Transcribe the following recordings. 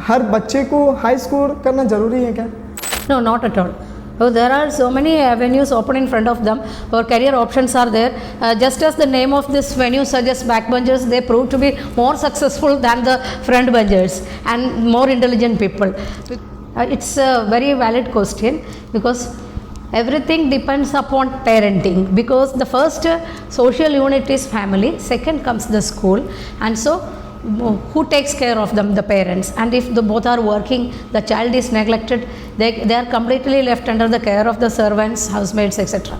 हर बच्चे को high score करना ज़रूरी है क्या? No, not at all. So there are so many avenues open in front of them, or career options are there. Just as the name of this venue suggests, backbenchers, they prove to be more successful than the front benchers and more intelligent people. It's a very valid question, because everything depends upon parenting, because the first social unit is family, second comes the school, and so who takes care of them? The parents. And if the both are working, the child is neglected, they are completely left under the care of the servants, housemaids, etc.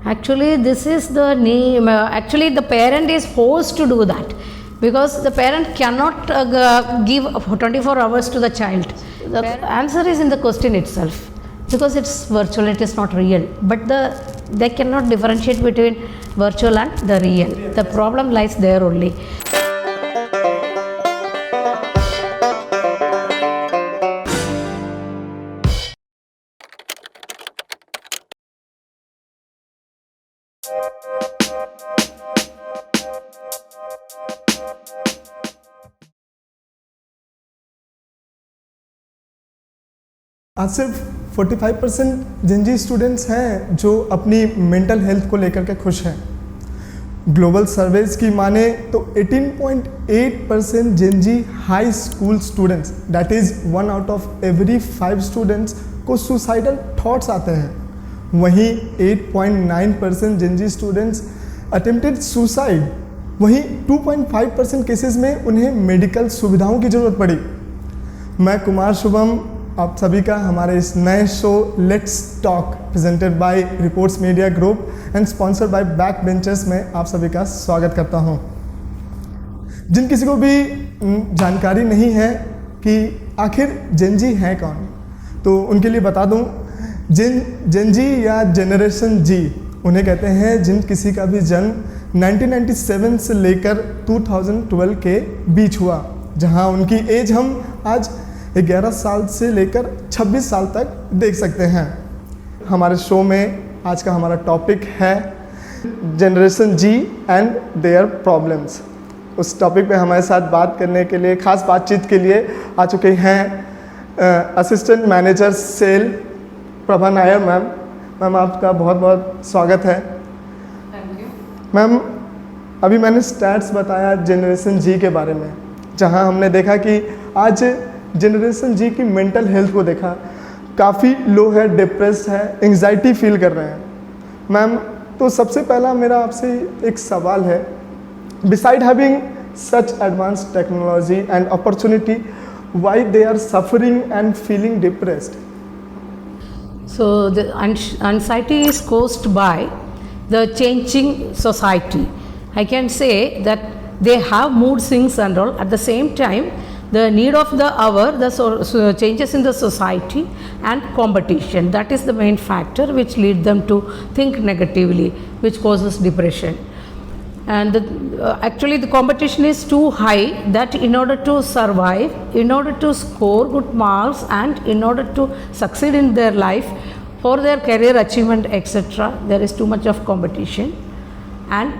Actually, this is the name. Actually, the parent is forced to do that, because the parent cannot give 24 hours to the child. The answer is in the question itself, because it's virtual, it is not real. But they cannot differentiate between virtual and the real. The problem lies there only. आज सिर्फ 45% Gen Z students हैं जो अपनी mental health को लेकर के खुश हैं। ग्लोबल सर्वेज की माने तो 18.8% Gen Z high school students, that is 1 out of every 5 students को सुसाइडल थॉट्स आते हैं। वहीं 8.9% जेनजी स्टूडेंट्स अटेम्प्टेड सुसाइड। वहीं 2.5% केसेस में उन्हें मेडिकल सुविधाओं की ज़रूरत पड़ी। मैं कुमार शुभम आप सभी का हमारे इस नए show let's talk presented by reports media group and sponsored buy back benchers में आप सभी का स्वागत करता हूं। जिन किसी को भी जानकारी नहीं है कि आखिर जेनजी है कौन, तो उनके लिए बता दूं, जेनजी या जनरेशन जी उन्हें कहते हैं जिन किसी का भी जन्म 1997 से लेकर 2012 के बीच हुआ, जहां उनकी एज हम आज 11 साल से लेकर 26 साल तक देख सकते हैं। हमारे शो में आज का हमारा टॉपिक है generation Z and their problems. उस टॉपिक पे हमारे साथ बात करने के लिए, खास बातचीत के लिए आ चुके हैं असिस्टेंट मैनेजर सेल प्रभा नायर मैम। मैम आपका बहुत बहुत स्वागत है। थैंक यू मैम, अभी मैंने स्टैट्स बताया जनरेशन जी के बारे में, जहां हमने देखा कि आज जनरेशन जी की मेंटल हेल्थ को देखा, काफ़ी लो है, डिप्रेस्ड है, एंग्जाइटी फील कर रहे हैं। मैम, तो सबसे पहला मेरा आपसे एक सवाल है, beside having such advanced technology and opportunity, why they are suffering and feeling depressed? So the anxiety is caused by the changing society. I can say that they have mood swings and all. At the same time, the need of the hour, the changes in the society and competition, that is the main factor which lead them to think negatively, which causes depression. And actually the competition is too high that in order to survive, in order to score good marks and in order to succeed in their life, for their career achievement etc., there is too much of competition and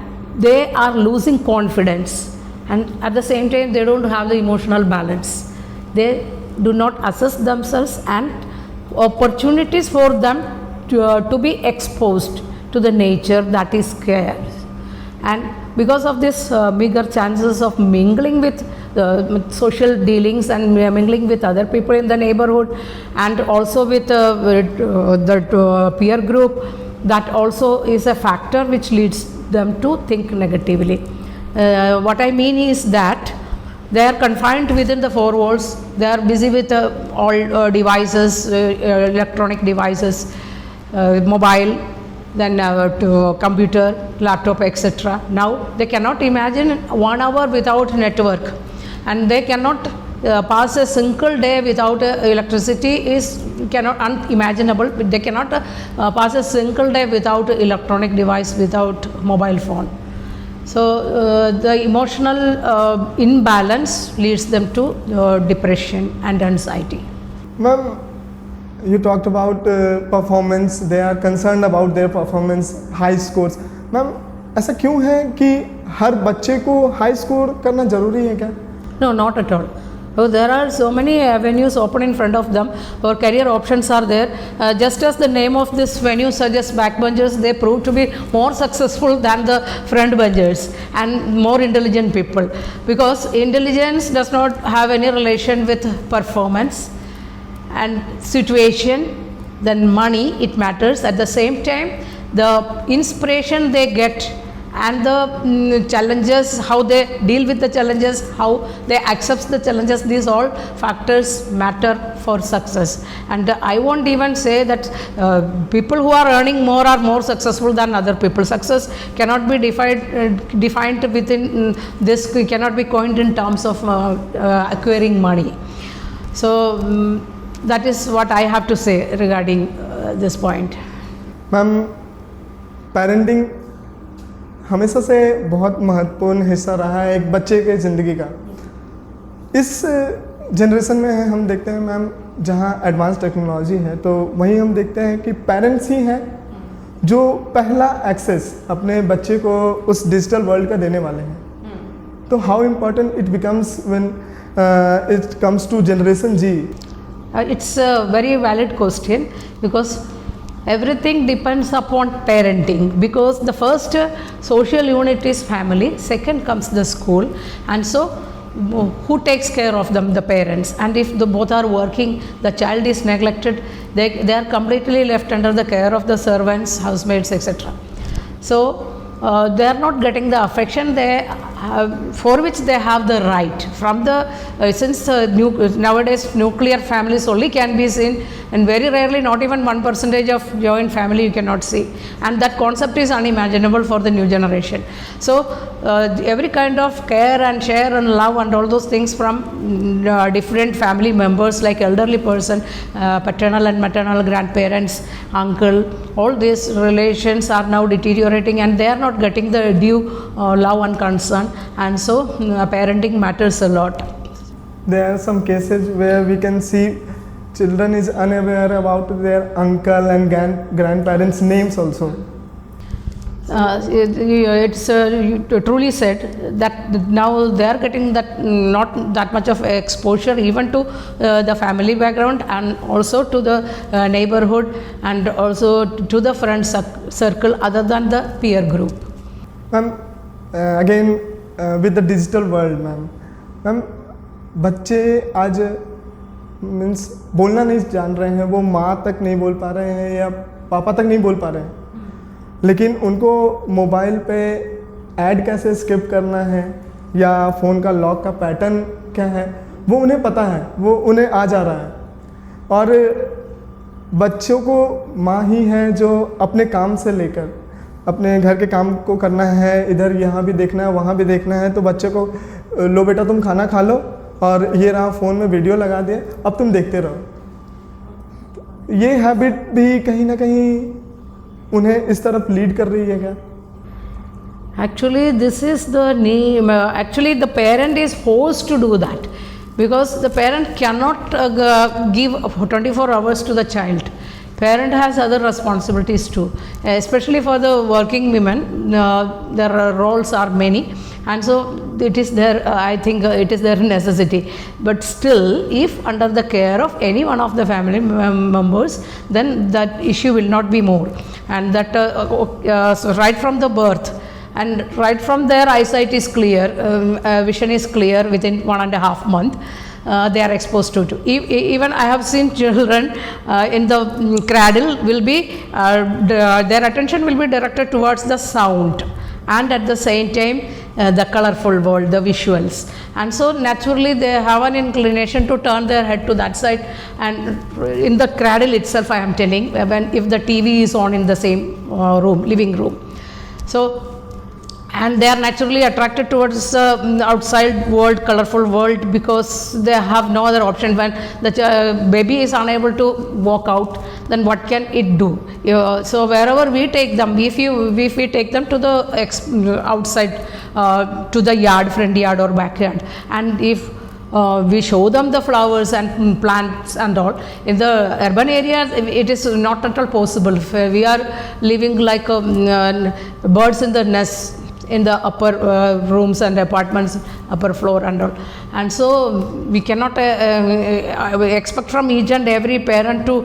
they are losing confidence, and at the same time they don't have the emotional balance. They do not assess themselves and opportunities for them to be exposed to the nature that is scarce. And because of this meager chances of mingling with social dealings and mingling with other people in the neighborhood and also with the peer group, that also is a factor which leads them to think negatively. What I mean is that they are confined within the four walls. They are busy with all devices, electronic devices, mobile, then to computer, laptop, etc. Now they cannot imagine 1 hour without network, and they cannot pass a single day without electricity is unimaginable. They cannot pass a single day without electronic device, without mobile phone. So the emotional imbalance leads them to depression and anxiety. Ma'am, you talked about performance. They are concerned about their performance, high scores. Ma'am, ऐसा क्यों है कि हर बच्चे को high score करना ज़रूरी है क्या? No, not at all. Oh, there are so many avenues open in front of them, or career options are there. Just as the name of this venue suggests, backbenchers, they prove to be more successful than the front benchers and more intelligent people, because intelligence does not have any relation with performance and situation. Then money, it matters. At the same time, the inspiration they get and the challenges, how they deal with the challenges, how they accept the challenges, these all factors matter for success. And I won't even say that people who are earning more are more successful than other people. Success cannot be defined within this, cannot be coined in terms of acquiring money. So that is what I have to say regarding this point. Ma'am, parenting हमेशा से बहुत महत्वपूर्ण हिस्सा रहा है एक बच्चे के ज़िंदगी का। इस जनरेशन में हम देखते हैं मैम, जहाँ एडवांस टेक्नोलॉजी है, तो वहीं हम देखते हैं कि पेरेंट्स ही हैं जो पहला एक्सेस अपने बच्चे को उस डिजिटल वर्ल्ड का देने वाले हैं। तो how important it becomes when it comes to generation Z? It's a very valid question, because everything depends upon parenting, because the first social unit is family, second comes the school, and so who takes care of them? The parents. And if the both are working, the child is neglected, they are completely left under the care of the servants, housemaids, etc. So they are not getting the affection for which they have the right from the since nowadays nuclear families only can be seen, and very rarely, not even 1% of joint family you cannot see, and that concept is unimaginable for the new generation. So every kind of care and share and love and all those things from different family members, like elderly person, paternal and maternal grandparents, uncle, all these relations are now deteriorating, and they are not getting the due love and concern, and so parenting matters a lot. There are some cases where we can see children is unaware about their uncle and grandparents' names also. It's truly said that now they are getting that not that much of exposure even to the family background, and also to the neighborhood, and also to the friend circle other than the peer group. Ma'am, again with the digital world, ma'am, बच्चे आज means बोलना नहीं जान रहे हैं, वो माँ तक नहीं बोल पा रहे हैं या पापा तक नहीं बोल पा रहे हैं, लेकिन उनको मोबाइल पे ऐड कैसे स्किप करना है या फ़ोन का लॉक का पैटर्न क्या है वो उन्हें पता है, वो उन्हें आ जा रहा है। और बच्चों को माँ ही है जो अपने काम से लेकर अपने घर के काम को करना है, इधर यहाँ भी देखना है वहाँ भी देखना है, तो बच्चे को लो बेटा तुम खाना खा लो और ये रहा फ़ोन में वीडियो लगा दिए, अब तुम देखते रहो। ये हैबिट भी कहीं ना कहीं उन्हें इस तरफ लीड कर रही है क्या? Actually, this is the name. Actually, the parent is forced to do that, because the parent cannot give 24 hours to the child. Parent has other responsibilities too, especially for the working women. Their roles are many, and so it is their I think it is their necessity. But still, if under the care of any one of the family members, then that issue will not be more, and that so right from the birth, and right from their eyesight is clear, vision is clear within 1.5 months. They are exposed to it. Even I have seen children in the cradle will be their attention will be directed towards the sound, and at the same time the colorful world, the visuals, and so naturally they have an inclination to turn their head to that side. And in the cradle itself, I am telling, when if the TV is on in the same room, living room, so. And they are naturally attracted towards the outside world, colorful world, because they have no other option. When the baby is unable to walk out, then what can it do? So wherever we take them, if we take them to the outside, to the yard, front yard or backyard, and if we show them the flowers and plants and all, in the urban areas it is not at all possible. We are living like birds in the nest. in the upper rooms and apartments, upper floor and all. And so we cannot expect from each and every parent to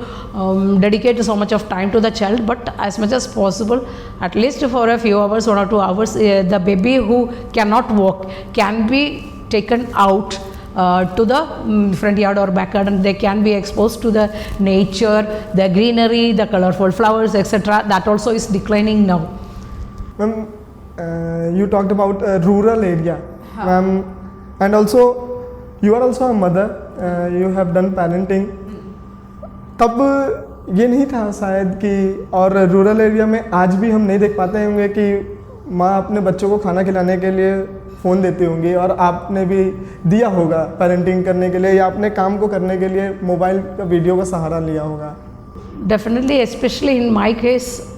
dedicate so much of time to the child, but as much as possible, at least for a few hours, 1 or 2 hours, the baby who cannot walk can be taken out to the front yard or back yard, and they can be exposed to the nature, the greenery, the colorful flowers, etc. That also is declining now. Ma'am, you talked about rural area, ma'am, and also you are also a mother. You have done parenting. तब ये नहीं था शायद कि, और rural area में आज भी हम नहीं देख पाते होंगे कि माँ अपने बच्चों को खाना खिलाने के लिए फ़ोन देती होंगी, और आपने भी दिया होगा पेरेंटिंग करने के लिए, या अपने काम को करने के लिए मोबाइल का वीडियो का सहारा लिया होगा. Definitely, especially in my case,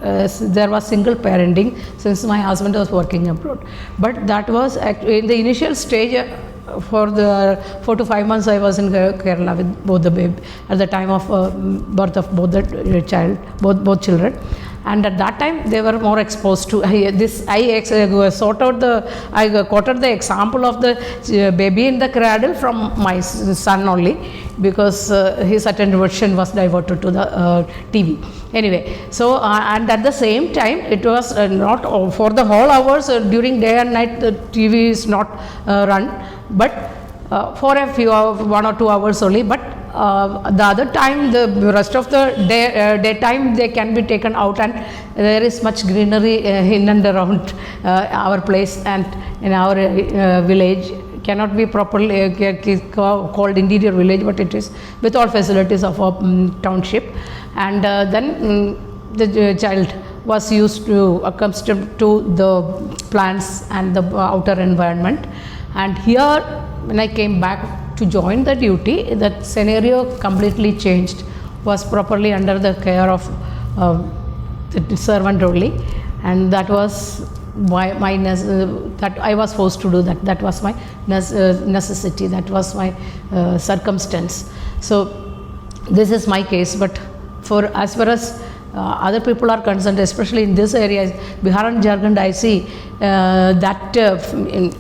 there was single parenting since my husband was working abroad. But that was in the initial stage. For the 4 to 5 months I was in Kerala with both the baby at the time of birth of both the both children, and at that time they were more exposed to this. I quoted the example of the baby in the cradle from my son only, because his attention was diverted to the TV. Anyway, so and at the same time it was not for the whole hours during day and night the TV is not run, but for a few hours, 1 or 2 hours only. But the other time, the rest of the daytime they can be taken out, and there is much greenery in and around our place and in our village. Cannot be properly called interior village, but it is with all facilities of a township. And then the child was used to accustomed to the plants and the outer environment. And here when I came back to join the duty, that scenario completely changed, was properly under the care of the servant only, and that was why that I was forced to do that. That was my necessity, that was my circumstance. So this is my case. But for as far as other people are concerned, especially in this area, Bihar and Jharkhand, I see that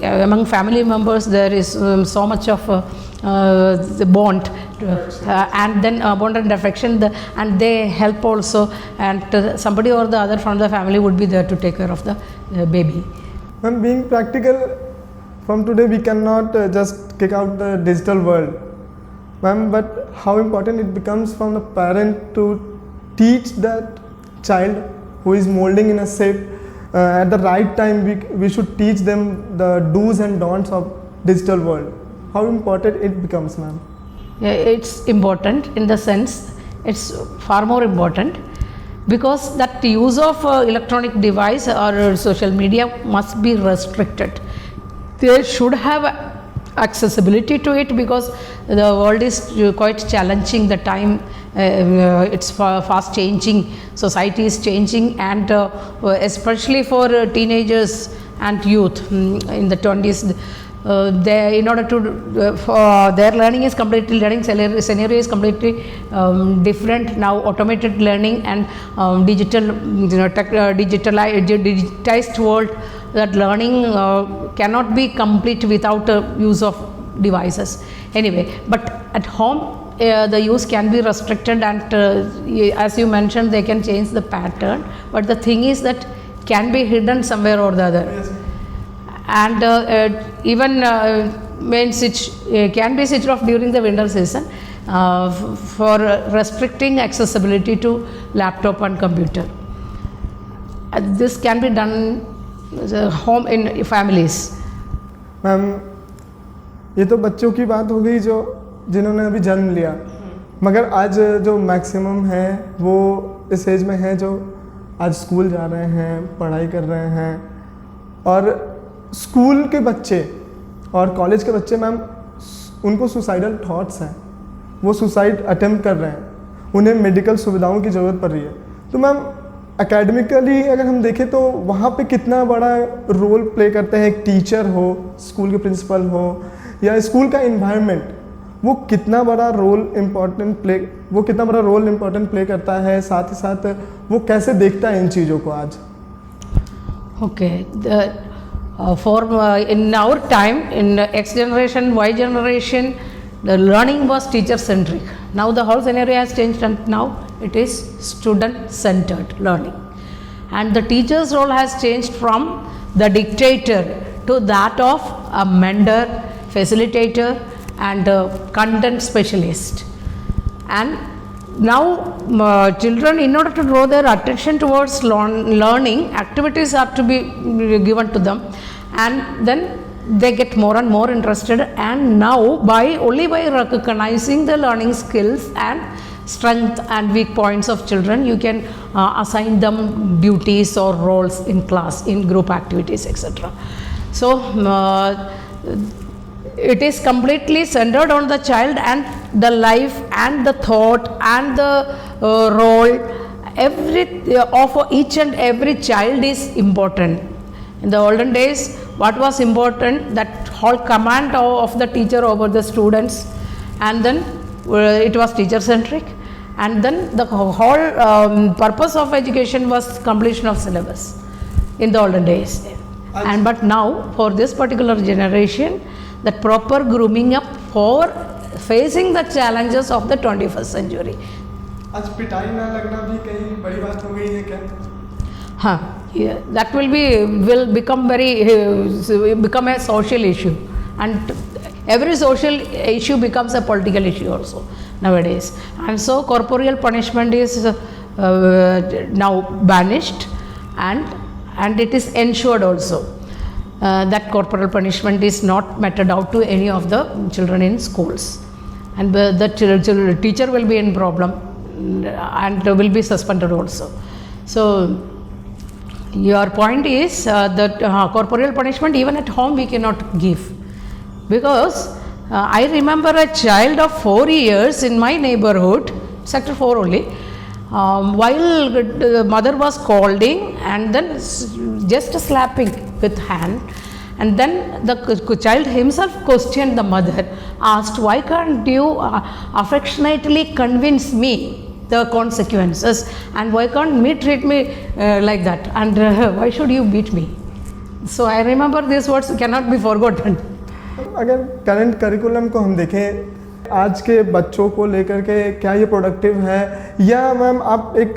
among family members there is so much of the bond and then bond and affection, and they help also, and somebody or the other from the family would be there to take care of the baby. Ma'am, being practical, from today we cannot just kick out the digital world, ma'am, but how important it becomes from the parent to teach that child who is molding in a shape at the right time. We should teach them the do's and don'ts of digital world. How important it becomes, ma'am? Yeah, it's important in the sense, it's far more important, because that use of electronic device or social media must be restricted. They should have accessibility to it, because the world is quite challenging. The time it's fast changing, society is changing, and especially for teenagers and youth in the 20s, they, in order to their learning is completely, learning scenario is completely different now. Automated learning and digitized world, that learning cannot be complete without use of devices. Anyway, but at home the use can be restricted, and as you mentioned, they can change the pattern, but the thing is that can be hidden somewhere or the other. Yes. And even can be switched off during the winter season for restricting accessibility to laptop and computer. This can be done home in families. Ma'am, ये तो बच्चों की बात हो गई जो जिन्होंने अभी जन्म लिया, मगर आज जो मैक्सिमम है वो इस एज में है जो आज स्कूल जा रहे हैं, पढ़ाई कर रहे हैं, और स्कूल के बच्चे और कॉलेज के बच्चे मैम, उनको सुसाइडल थॉट्स हैं, वो सुसाइड अटेम्प्ट कर रहे हैं, उन्हें मेडिकल सुविधाओं की ज़रूरत पड़ रही है. तो मैम, एकेडमिकली अगर हम देखें तो वहाँ पे कितना बड़ा रोल प्ले करते हैं एक टीचर हो, स्कूल के प्रिंसिपल हो, या स्कूल का इन्वायरमेंट, वो कितना बड़ा रोल इम्पोर्टेंट प्ले करता है, साथ ही साथ वो कैसे देखता है इन चीज़ों को आज? Okay. In our time, in X generation, Y generation, the learning was teacher centric. Now the whole scenario has changed, and now it is student centered learning. And the teacher's role has changed from the dictator to that of a mentor, facilitator, and a content specialist. And now children, in order to draw their attention towards learning, activities have to be given to them, and then they get more and more interested. And now only by recognizing the learning skills and strength and weak points of children, you can assign them duties or roles in class, in group activities, etc. So it is completely centered on the child, and the life and the thought and the role of each and every child is important. In the olden days, what was important? That whole command of the teacher over the students, and then it was teacher centric, and then the whole purpose of education was completion of syllabus in the olden days. And but now for this particular generation, that proper grooming up for facing the challenges of the 21st century. आज पिटाई ना लगना भी कहीं बड़ी बात हो गई है क्या? हाँ, yeah, that will become become a social issue, and every social issue becomes a political issue also nowadays. And so corporeal punishment is now banished, and it is ensured also that corporal punishment is not meted out to any of the children in schools, and the teacher will be in problem and will be suspended also. So your point is that corporeal punishment even at home we cannot give, because I remember a child of 4 years in my neighborhood, sector 4 only, while the mother was scolding and then just slapping with hand, and then the child himself questioned the mother, asked, why can't you affectionately convince me the consequences, and why can't me treat me like that, and why should you beat me? So I remember these words cannot be forgotten. अगर current curriculum को हम देखें, आज के बच्चों को लेकर के क्या ये प्रोडक्टिव है, या मैम आप एक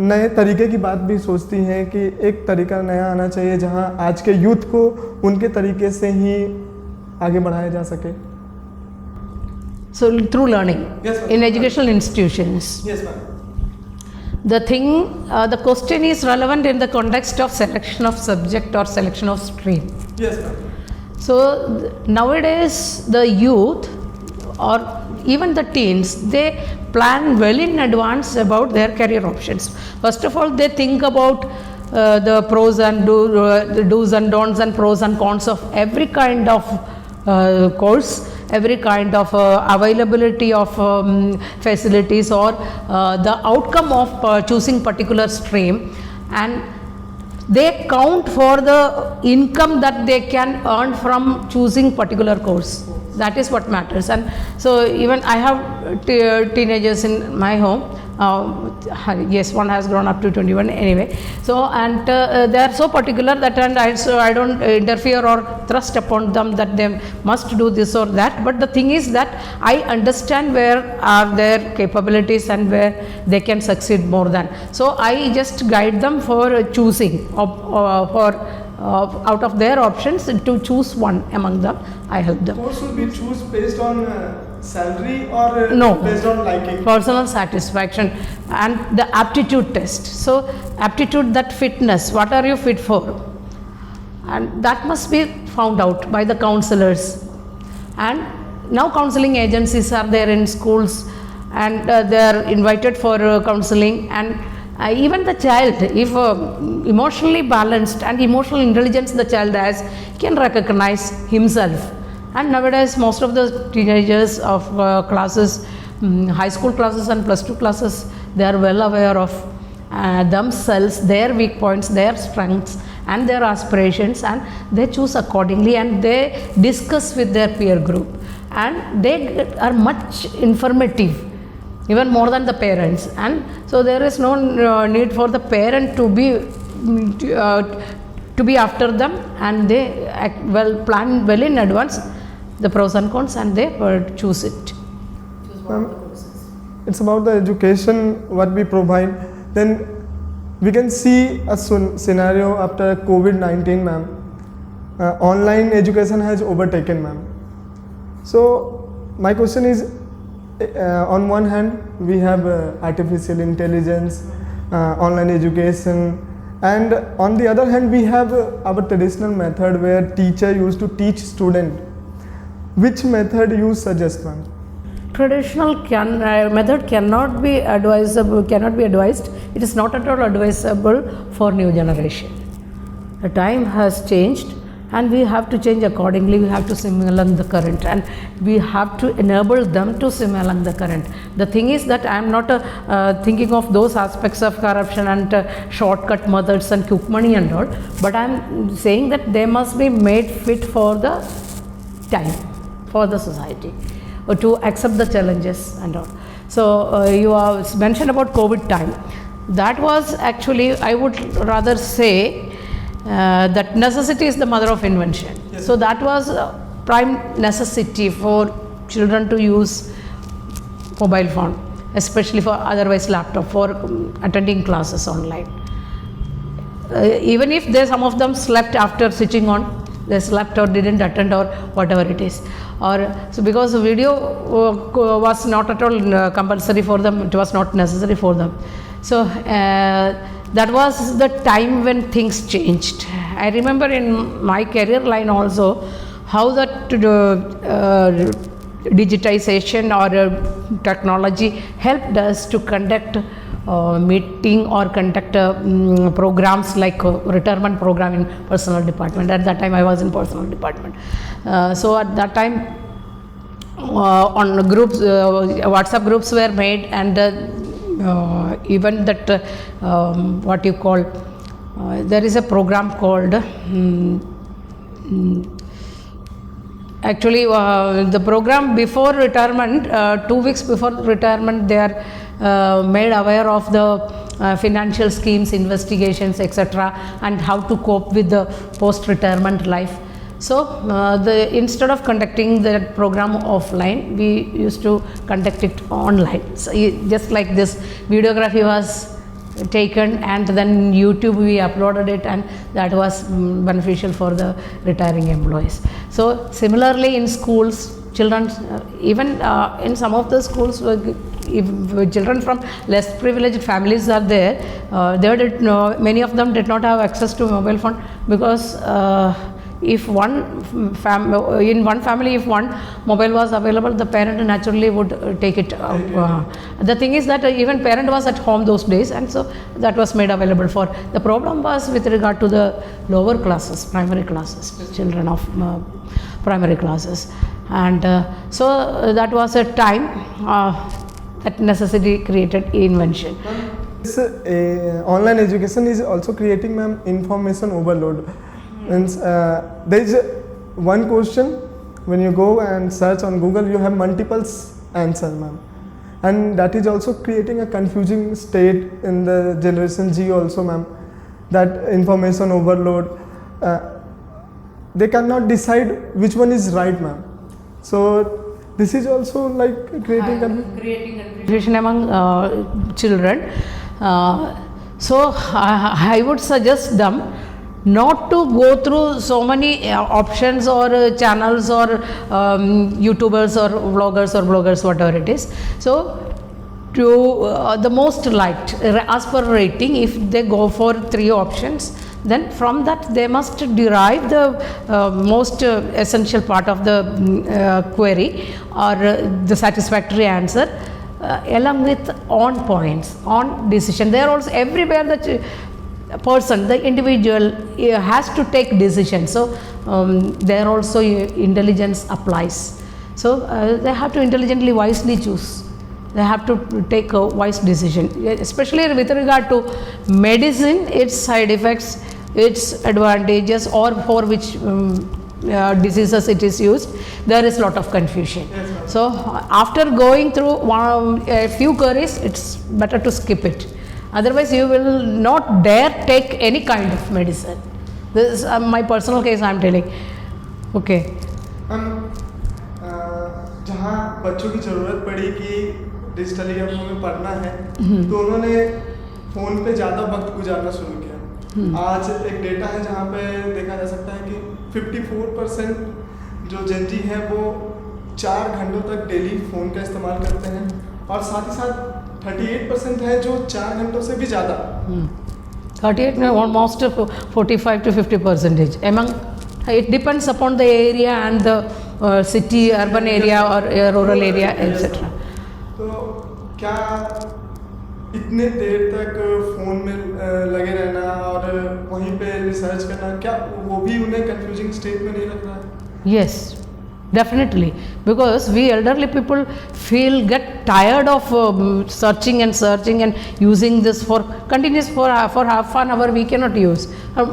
नए तरीके की बात भी सोचती हैं कि एक तरीका नया आना चाहिए जहां आज के यूथ को उनके तरीके से ही आगे बढ़ाया जा सके? So through learning, yes, in educational institutions. Yes, ma'am. The question is relevant in the context of selection of subject or selection of stream. Yes, ma'am. So nowadays the youth or even the teens, they plan well in advance about their career options. First of all, they think about the pros and do's and don'ts and pros and cons of every kind of course, every kind of availability of facilities, or the outcome of choosing particular stream, and they count for the income that they can earn from choosing particular course. That is what matters. And so even I have teenagers in my home. Yes, one has grown up to 21 anyway. So, and they are so particular that, and I don't interfere or thrust upon them that they must do this or that. But the thing is that I understand where are their capabilities and where they can succeed more than. So I just guide them for choosing out of their options to choose one among them. I help them. Course will be choose based on salary or no, based on liking? Personal satisfaction and the aptitude test. So aptitude, that fitness, what are you fit for, and that must be found out by the counselors. And now counseling agencies are there in schools, and they are invited for counseling. And even the child, if emotionally balanced and emotional intelligence the child has, can recognize himself. And nowadays most of the teenagers of classes, high school classes and plus 2 classes, they are well aware of themselves, their weak points, their strengths and their aspirations, and they choose accordingly, and they discuss with their peer group, and they are much informative, even more than the parents. And so there is no need for the parent to be to be after them, and they plan well in advance the pros and cons, and they choose it. It's about the education what we provide. Then we can see a scenario after COVID-19, ma'am. Online education has overtaken, ma'am. So my question is, on one hand we have artificial intelligence, online education, and on the other hand we have our traditional method where teacher used to teach student. Which method you suggest, ma'am? Traditional method cannot be advised. It is not at all advisable for new generation. The time has changed, and we have to change accordingly. We have to swim along the current, and we have to enable them to swim along the current. The thing is that I am not thinking of those aspects of corruption and shortcut methods and quick money and all, but I am saying that they must be made fit for the time, for the society, to accept the challenges and all. So you have mentioned about COVID time. That was actually, I would rather say that necessity is the mother of invention. Yes. So that was prime necessity for children to use mobile phone, especially for otherwise laptop, for attending classes online. Even if some of them slept after switching on, they slept or didn't attend or whatever it is, or so because the video was not at all compulsory for them, it was not necessary for them. So that was the time when things changed. I remember in my career line also how that digitization or technology helped us to conduct meeting or conduct programs like retirement program in personal department. At that time I was in personal department. So at that time on groups, WhatsApp groups were made, and even that what you call, there is a program called actually the program before retirement, 2 weeks before retirement, they are made aware of the financial schemes, investigations, etc., and how to cope with the post-retirement life. So instead of conducting the program offline, we used to conduct it online. So just like this, videography was taken, and then YouTube we uploaded it, and that was beneficial for the retiring employees. So similarly in schools, children, even in some of the schools, if children from less privileged families are there, many of them did not have access to mobile phone, because if in one family, if one mobile was available, the parent naturally would take it. The thing is that even parent was at home those days, and so that was made available for. The problem was with regard to the lower classes, primary classes, children of primary classes, and so that was a time that necessity created invention. This online education is also creating, ma'am, information overload. Means there is one question, when you go and search on Google, you have multiple answers, ma'am, and that is also creating a confusing state in the generation G also, ma'am, that information overload. They cannot decide which one is right, ma'am. So this is also like creating confusion among children. So I would suggest them not to go through so many options or channels or YouTubers or vloggers or bloggers, whatever it is. So to the most liked, as per rating, if they go for 3 options, then from that they must derive the most essential part of the query or the satisfactory answer, along with on points, on decision. There also everywhere the person, the individual has to take decisions. So there also intelligence applies. So they have to intelligently, wisely choose. They have to take a wise decision, especially with regard to medicine, its side effects, its advantages, or for which diseases it is used. There is lot of confusion. Yes, so after going through a few queries, it's better to skip it. Otherwise you will not dare take any kind of medicine. This is my personal case I am telling. Okay. जहाँ बच्चों की ज़रूरत पड़ी कि digitally अब हमें पढ़ना है तो उन्होंने फ़ोन पे ज़्यादा वक्त गुजारना शुरू किया। आज एक डेटा है जहाँ पे देखा जा सकता है कि 54% जो जेनजी हैं वो 4 घंटों तक डेली फ़ोन का इस्तेमाल करते हैं और साथ ही साथ 38% है जो 4 घंटों से भी ज़्यादा 38 no, almost 45 to 50% among it depends upon the area and the city urban area or rural area etc. तो क्या इतने देर तक फ़ोन में लगे रहना और वहीं पे रिसर्च करना क्या वो भी उन्हें कंफ्यूजिंग स्टेट में नहीं लग रहा है? Yes, definitely, because we elderly people get tired of searching and using this for continuous for half an hour we cannot use.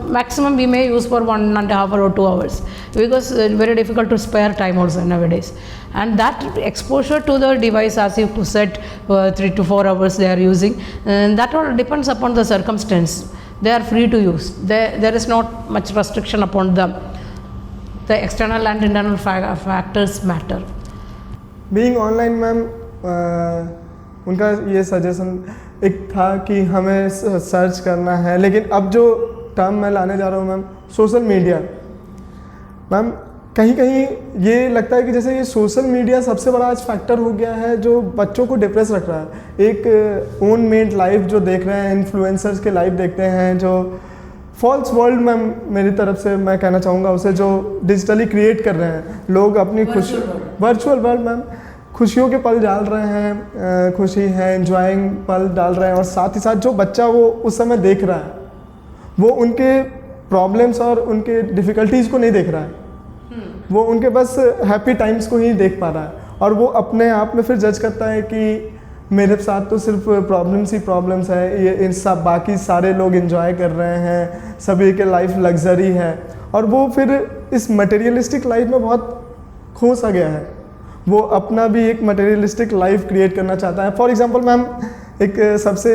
Maximum we may use for 1.5 hours or 2 hours because very difficult to spare time also nowadays. And that exposure to the device, as you said, 3 to 4 hours they are using, and that all depends upon the circumstance. They are free to use. There is not much restriction upon them. The external and internal factors matter. Being online, ma'am उनका ये suggestion एक था कि हमें search करना है, लेकिन अब जो टर्म मैं लाने जा रहा हूँ मैम, सोशल मीडिया। मैम कहीं कहीं ये लगता है कि जैसे ये सोशल मीडिया सबसे बड़ा आज फैक्टर हो गया है जो बच्चों को डिप्रेस रख रहा है। एक ओन मेड लाइफ जो देख रहे हैं, इन्फ्लुएंसर्स के लाइफ देखते हैं, जो फॉल्स वर्ल्ड मैम मेरी तरफ से मैं कहना चाहूँगा उसे, जो डिजिटली क्रिएट कर रहे हैं लोग अपनी खुशी, वर्चुअल वर्ल्ड मैम, खुशियों के पल डाल रहे हैं, खुशी है, एंजॉइंग पल डाल रहे हैं, और साथ ही साथ जो बच्चा वो उस समय देख रहा है वो उनके प्रॉब्लम्स और उनके डिफ़िकल्टीज़ को नहीं देख रहा है, वो उनके बस हैप्पी टाइम्स को ही देख पा रहा है, और वो अपने आप में फिर जज करता है कि मेरे साथ तो सिर्फ प्रॉब्लम्स ही प्रॉब्लम्स है, ये इन सब बाकी सारे लोग एंजॉय कर रहे हैं, सभी के लाइफ लग्जरी है, और वो फिर इस मटेरियलिस्टिक लाइफ में बहुत खो सा गया है। वो अपना भी एक मटेरियलिस्टिक लाइफ क्रिएट करना चाहता है। फॉर एग्जांपल मैम, एक सबसे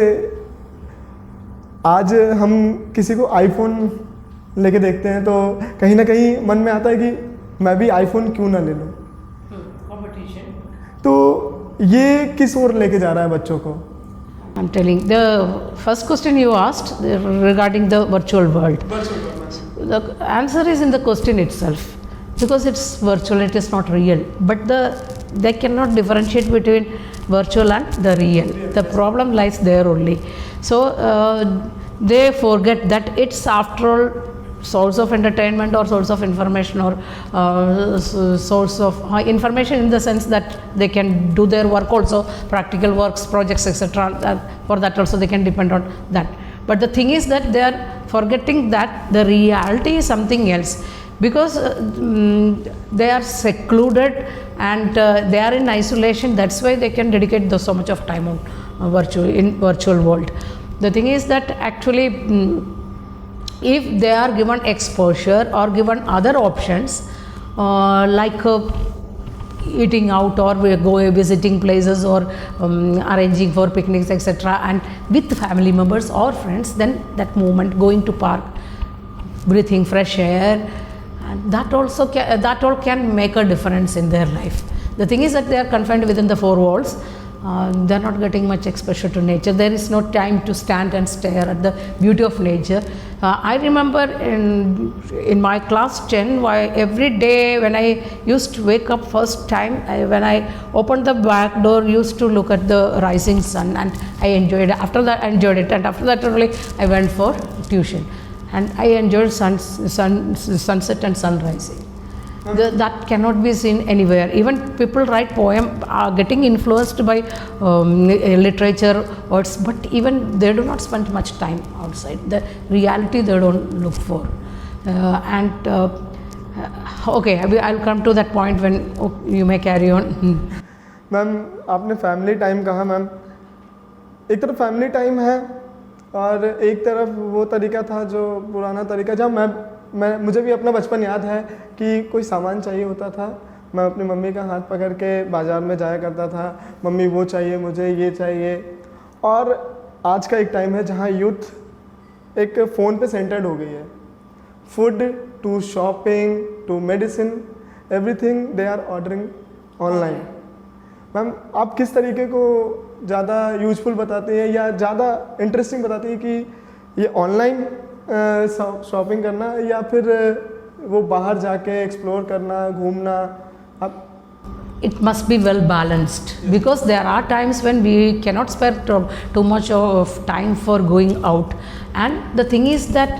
आज हम किसी को आईफोन लेके देखते हैं तो कहीं ना कहीं मन में आता है कि मैं भी आईफोन क्यों ना ले लूँ। तो ये किस ओर लेके जा रहा है बच्चों को? I'm telling the first question you asked regarding the virtual world. The answer is in the question itself, because it's virtual, it is not real. But they cannot differentiate between virtual and the real. The problem lies there only. So they forget that it's after all source of entertainment or source of information, or source of information in the sense that they can do their work also, practical works, projects, etc. For that also they can depend on that. But the thing is that they are forgetting that the reality is something else, because they are secluded and they are in isolation. That's why they can dedicate so much of time on virtual world. The thing is that actually if they are given exposure or given other options like eating out or go visiting places or arranging for picnics, etc., and with family members or friends, then that moment, going to park, breathing fresh air, and that all can make a difference in their life. The thing is that they are confined within the four walls. They are not getting much exposure to nature. There is no time to stand and stare at the beauty of nature. I remember in my class 10, every day when I used to wake up first time, when I opened the back door, used to look at the rising sun, and I enjoyed it. After that I enjoyed it, and after that only I went for tuition, and I enjoyed sunset and sunrising. That cannot be seen anywhere. Even people write poem are getting influenced by literature words, but even they do not spend much time outside. The reality they don't look for. Okay, I'll come to that point when you may carry on. Ma'am आपने family time कहा। Ma'am एक तरफ family time है और एक तरफ वो तरीका था जो पुराना तरीका, जहाँ मुझे भी अपना बचपन याद है कि कोई सामान चाहिए होता था, मैं अपनी मम्मी का हाथ पकड़ के बाज़ार में जाया करता था, मम्मी वो चाहिए, मुझे ये चाहिए। और आज का एक टाइम है जहाँ यूथ एक फ़ोन पे सेंटर्ड हो गई है। food to shopping to medicine, everything they are ordering online. Ma'am आप किस तरीके को ज़्यादा यूजफुल बताते हैं या ज़्यादा इंटरेस्टिंग बताते हैं कि ये ऑनलाइन शॉपिंग करना या फिर वो बाहर जाके एक्सप्लोर करना, घूमना? आप It must be well balanced, because there are times when we cannot spare too much of time for going out, and the thing is that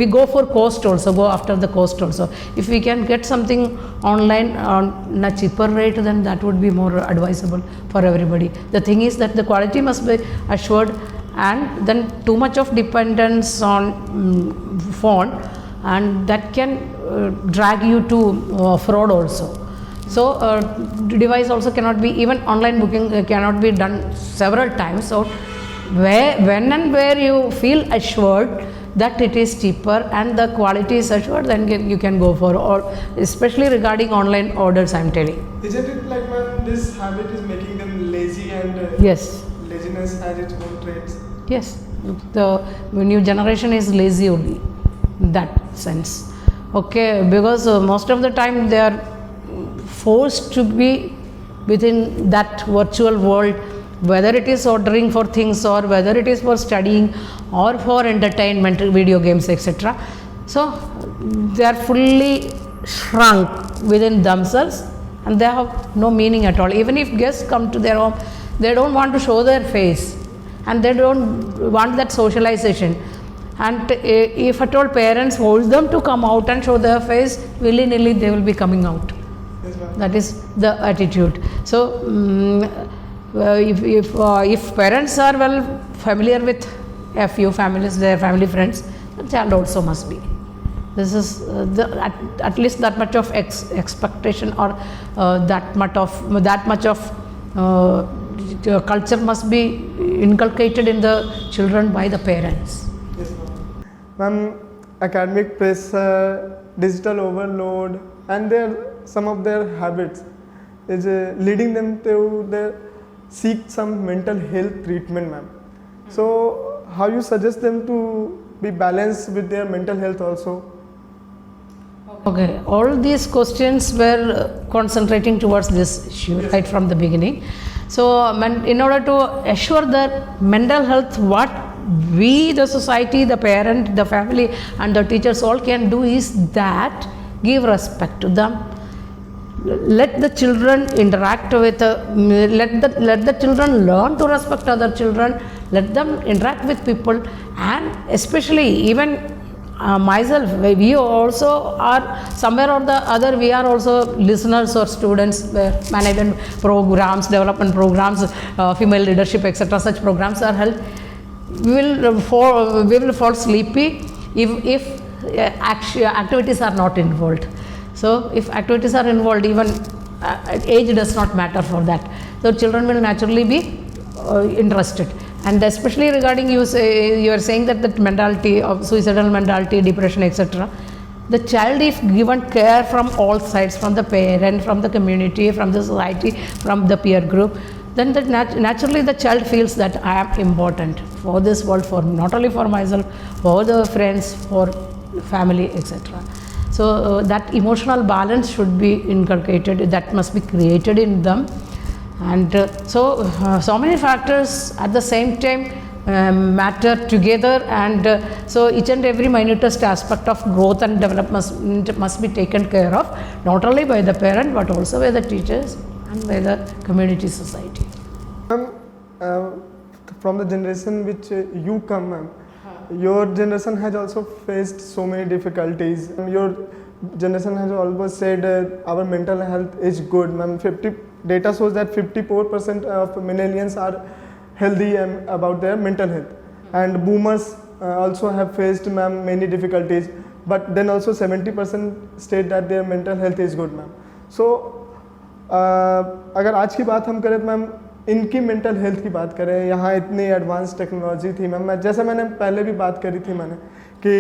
we go for cost also, go after the cost also. If we can get something online on a cheaper rate, then that would be more advisable for everybody. The thing is that the quality must be assured, and then too much of dependence on phone, and that can drag you to fraud also. So device also cannot be, even online booking cannot be done several times. So when and where you feel assured that it is cheaper and the quality is assured, then you can go for, or especially regarding online orders, I am telling. Isn't it like, man, this habit is making them lazy, and Yes. laziness has its own traits? Yes, the new generation is lazy only in that sense. Okay, because most of the time they are forced to be within that virtual world, whether it is ordering for things or whether it is for studying or for entertainment, video games, etc. So they are fully shrunk within themselves, and they have no meaning at all. Even if guests come to their home, they don't want to show their face, and they don't want that socialization. And if at all parents hold them to come out and show their face, willy-nilly they will be coming out. Yes, ma'am. That is the attitude. So if parents are well familiar with a few families, their family friends, the child also must be. This is at least that much of expectation, or that much of culture must be inculcated in the children by the parents. Yes, ma'am. Ma'am, academic pressure, digital overload, and some of their habits is leading them to seek some mental health treatment, ma'am. So how you suggest them to be balanced with their mental health also? Okay, all these questions were concentrating towards this issue right from the beginning. So in order to assure that mental health, what we, the society, the parent, the family and the teachers all can do is that give respect to them. Let the children interact with, let the children learn to respect other children, let them interact with people, and especially even myself, we also are somewhere or the other, we are also listeners or students, management programs, development programs, female leadership, etc. Such programs are held. We will fall sleepy if activities are not involved. So if activities are involved, even age does not matter for that. So children will naturally be interested. And especially regarding you are saying that the mentality of suicidal mentality, depression, etc. The child, if given care from all sides, from the parent, from the community, from the society, from the peer group, then naturally the child feels that I am important for this world, for not only for myself, for the friends, for family, etc. So that emotional balance should be inculcated, that must be created in them. And so many factors at the same time matter together, and so each and every minutest aspect of growth and development must be taken care of, not only by the parent but also by the teachers and by the community society. Ma'am, from the generation which you come, ma'am, your generation has also faced so many difficulties. Your generation has always said our mental health is good, ma'am. Data shows that 54% of millennials are healthy about their mental health, and boomers also have faced, ma'am, many difficulties, but then also 70% state that their mental health is good, ma'am. So अगर आज की बात हम करें तो ma'am इनकी mental health की बात करें, यहाँ इतनी एडवांस टेक्नोलॉजी थी मैम, जैसे मैंने पहले भी बात करी थी मैंने कि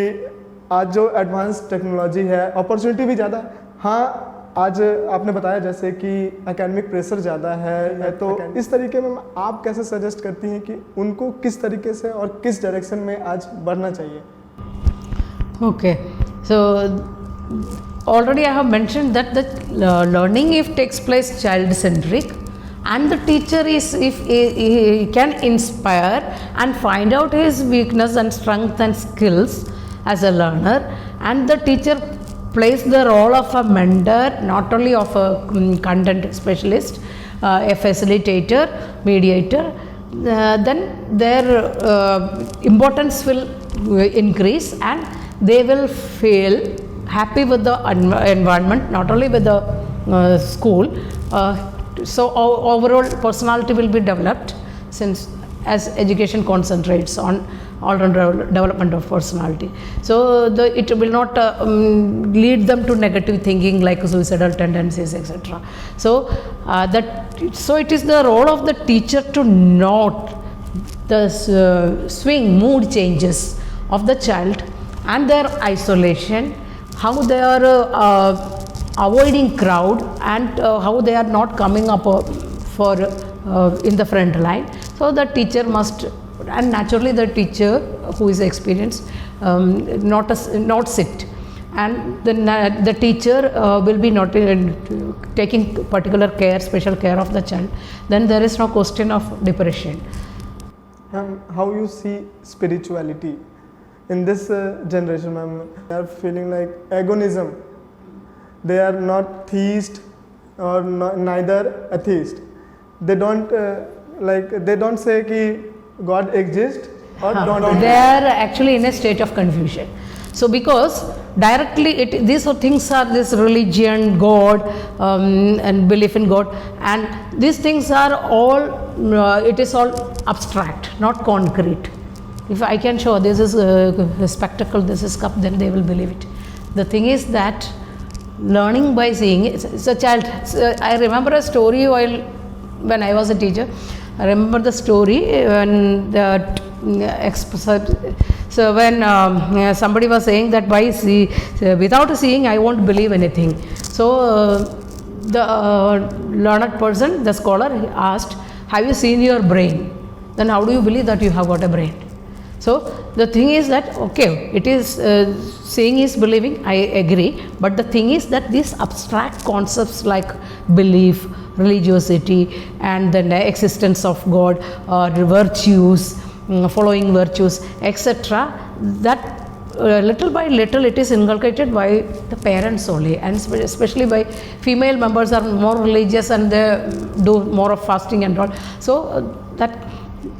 आज जो एडवांस टेक्नोलॉजी है, अपॉर्चुनिटी भी ज़्यादा, हाँ आज आपने बताया जैसे कि एकेडमिक प्रेशर ज़्यादा है, तो इस तरीके में आप कैसे सजेस्ट करती हैं कि उनको किस तरीके से और किस डायरेक्शन में आज बढ़ना चाहिए? Okay, so already I have mentioned that the learning if takes place child centric, and the teacher is if he can inspire and find out his weakness and strength and skills as a learner, and the teacher plays the role of a mentor, not only of a content specialist, a facilitator, mediator, then their importance will increase and they will feel happy with the environment, not only with the school. So overall personality will be developed, since as education concentrates on all-round development of personality. So it will not lead them to negative thinking like suicidal tendencies, etc. So it is the role of the teacher to note the swing mood changes of the child and their isolation, how they are avoiding crowd, and how they are not coming up for in the front line. So the teacher must, and naturally the teacher who is experienced, not sit, and then the teacher will be not taking particular care, special care of the child. Then there is no question of depression. How you see spirituality in this generation, ma'am? They are feeling like agonism. They are not theist or neither atheist. They don't they don't say कि God exists or don't exist. They are actually in a state of confusion. So because directly these things are this religion, God, and belief in God, and these things are all it is all abstract, not concrete. If I can show this is a spectacle, this is cup, then they will believe it. The thing is that learning by seeing, it's a child. I remember a story when I was a teacher. I remember the story when so when somebody was saying that without seeing I won't believe anything. So the learned person, the scholar, asked, have you seen your brain? Then how do you believe that you have got a brain? So the thing is that, okay, it is seeing is believing, I agree, but the thing is that these abstract concepts like belief, religiosity, and the existence of God, or virtues, following virtues, etc., that little by little it is inculcated by the parents only, and especially by female members are more religious and they do more of fasting and all. So that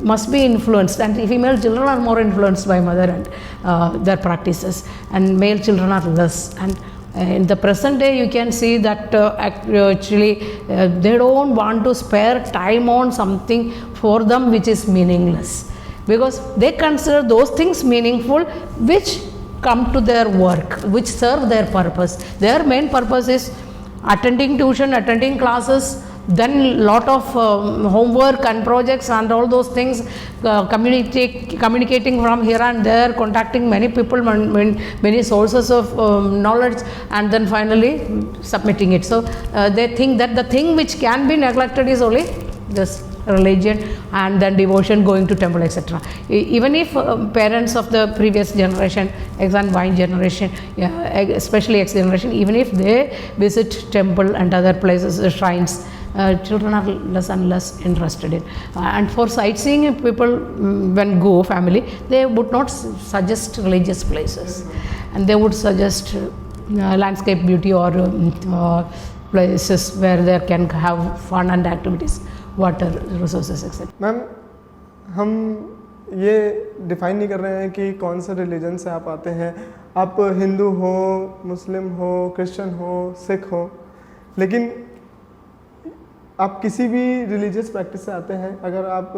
must be influenced, and female children are more influenced by mother and their practices, and male children are less. And in the present day you can see that actually they don't want to spare time on something for them which is meaningless, because they consider those things meaningful which come to their work, which serve their purpose. Their main purpose is attending tuition, attending classes, then lot of homework and projects and all those things, communicating from here and there, contacting many people, many sources of knowledge, and then finally submitting it. So they think that the thing which can be neglected is only this religion, and then devotion, going to temple, etc. Even if parents of the previous generation, X and Y generation, especially X generation, even if they visit temple and other places, shrines, children are less and less interested in. And for sightseeing, people when go family, they would not suggest religious places, and they would suggest landscape beauty or places where they can have fun and activities, water resources, etc. Ma'am, हम ये define नहीं कर रहे हैं कि कौन सा religion से आप आते हैं, आप हिंदू हो, मुस्लिम हो, क्रिश्चियन हो, सिख हो, लेकिन आप किसी भी रिलीजियस प्रैक्टिस से आते हैं, अगर आप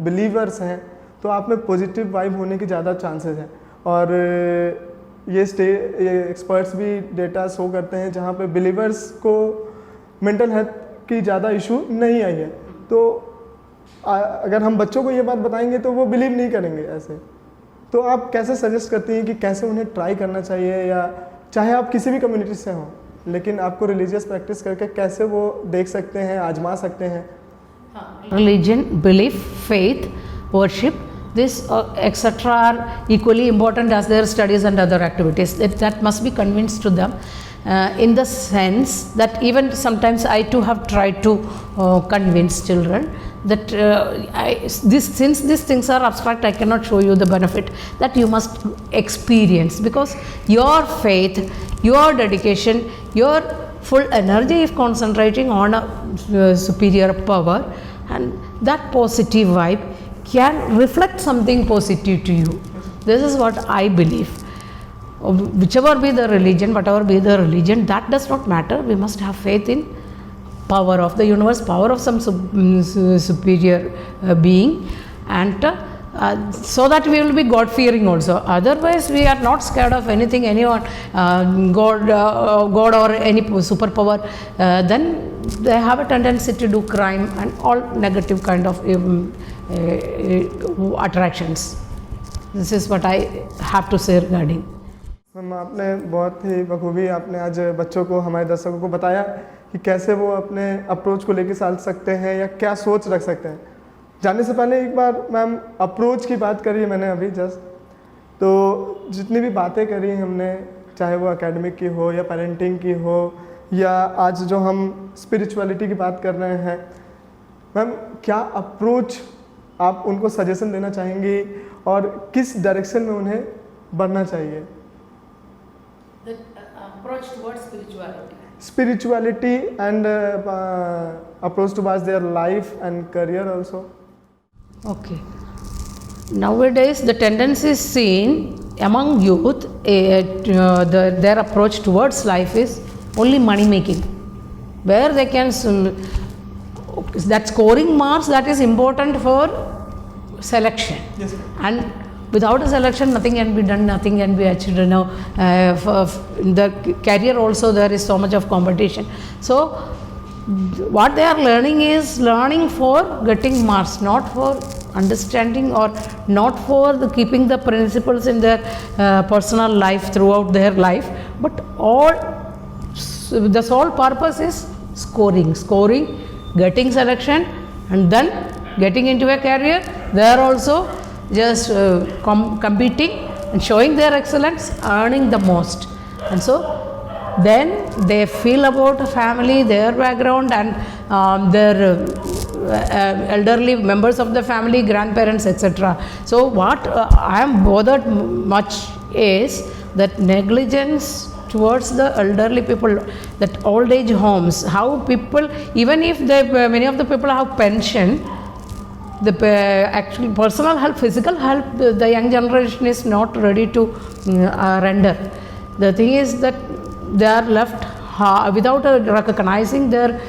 बिलीवर्स हैं तो आप में पॉजिटिव वाइब होने की ज़्यादा चांसेस हैं। और ये एक्सपर्ट्स भी डेटा शो करते हैं जहाँ पे बिलीवर्स को मेंटल हेल्थ की ज़्यादा इशू नहीं आई है। तो अगर हम बच्चों को ये बात बताएंगे तो वो बिलीव नहीं करेंगे ऐसे। तो आप कैसे सजेस्ट करती हैं कि कैसे उन्हें ट्राई करना चाहिए, या चाहे आप किसी भी कम्युनिटी से हों, लेकिन आपको रिलीजियस प्रैक्टिस करके कैसे वो देख सकते हैं, आजमा सकते हैं? Religion, belief, faith, worship this etc. are equally important as their studies and other activities. That must be convinced to them. In the sense that even sometimes I too have tried to convince children that since these things are abstract, I cannot show you the benefit, that you must experience, because your faith, your dedication, your full energy is concentrating on a superior power, and that positive vibe can reflect something positive to you. This is what I believe. Whichever be the religion, whatever be the religion, that does not matter. We must have faith in power of the universe, power of some superior being, and so that we will be God fearing also. Otherwise we are not scared of anything, anyone, God or any superpower, then they have a tendency to do crime and all negative kind of attractions. This is what I have to say regarding. Ma'am, आपने बहुत ही बखूबी आपने आज बच्चों को, हमारे दर्शकों को बताया कि कैसे वो अपने अप्रोच को लेकर चल सकते हैं या क्या सोच रख सकते हैं। जाने से पहले एक बार मैम अप्रोच की बात करी मैंने अभी जस्ट, तो जितनी भी बातें करी हमने, चाहे वो एकेडमिक की हो या पेरेंटिंग की हो या आज जो हम स्पिरिचुअलिटी की बात कर रहे हैं, मैम क्या अप्रोच आप उनको सजेशन देना चाहेंगी और किस डायरेक्शन में उन्हें बढ़ना चाहिए? The approach towards spirituality. Spirituality and approach towards their life and career also. Okay. Nowadays, the tendency is seen among youth, their approach towards life is only money making, where they can that scoring marks, that is important for selection. Yes, and without a selection nothing can be done, nothing can be achieved. In the career also there is so much of competition. So what they are learning is learning for getting marks, not for understanding or not for keeping the principles in their personal life throughout their life, but the sole purpose is scoring, getting selection, and then getting into a career. They are also just competing and showing their excellence, earning the most, and so then they feel about a family, their background, and their elderly members of the family, grandparents, etc. So what I am bothered much is that negligence towards the elderly people, that old age homes, how people, even if many of the people have pension, the actual personal help, physical help, the young generation is not ready to render. The thing is that they are left without recognizing their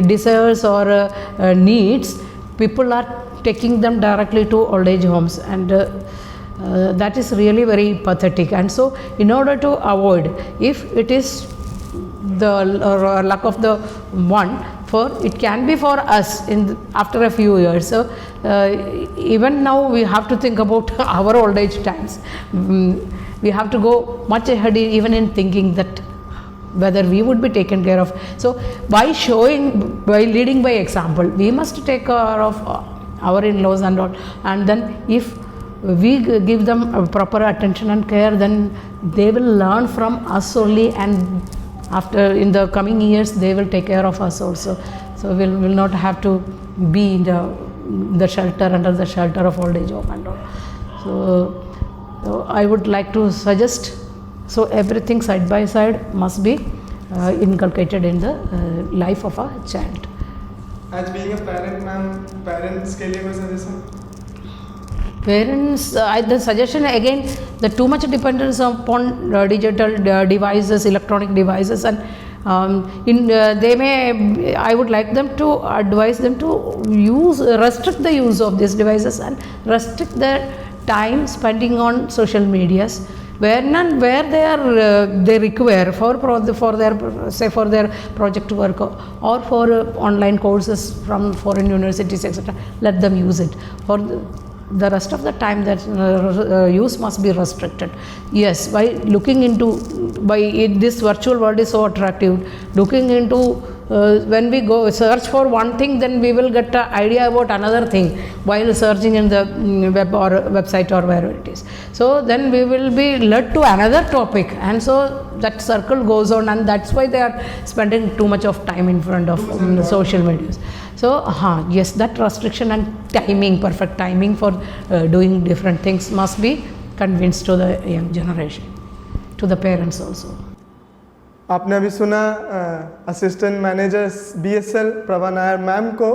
desires or needs. People are taking them directly to old age homes, and that is really very pathetic. And so in order to avoid, if it is the luck of the one, for it can be for us after a few years. So even now we have to think about our old age times. We have to go much ahead even in thinking that whether we would be taken care of. So by leading by example, we must take care of our in-laws and all, and then if we give them proper attention and care, then they will learn from us only, and after in the coming years they will take care of us also. So we will not have to be in the shelter, under the shelter of old age home and all. So I would like to suggest, so everything side by side must be inculcated in the life of a child. As being a parent, ma'am, parents के लिए कोई suggestion? Parents, the suggestion again, the too much dependence upon digital devices, electronic devices, and I would like them to advise them to restrict the use of these devices and restrict their time spending on social medias, where they require for their project work or for online courses from foreign universities, etc. Let them use it. For the rest of the time, that use must be restricted. Yes, by looking into, this virtual world is so attractive, looking into when we go search for one thing, then we will get an idea about another thing while searching in the web or website or wherever it is. So then we will be led to another topic, and so that circle goes on, and that's why they are spending too much of time in front of social medias. So yes, that restriction and timing, perfect timing for doing different things must be convinced to the young generation, to the parents also. आपने अभी सुना assistant manager B.S.L Prabha Nair ma'am को।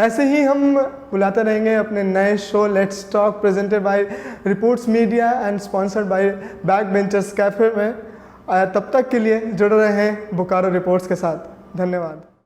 ऐसे ही हम बुलाते रहेंगे अपने नए show let's talk presented by reports media and sponsored by backbenchers cafe में। तब तक के लिए जुड़े रहें बोकारो रिपोर्ट्स के साथ। धन्यवाद।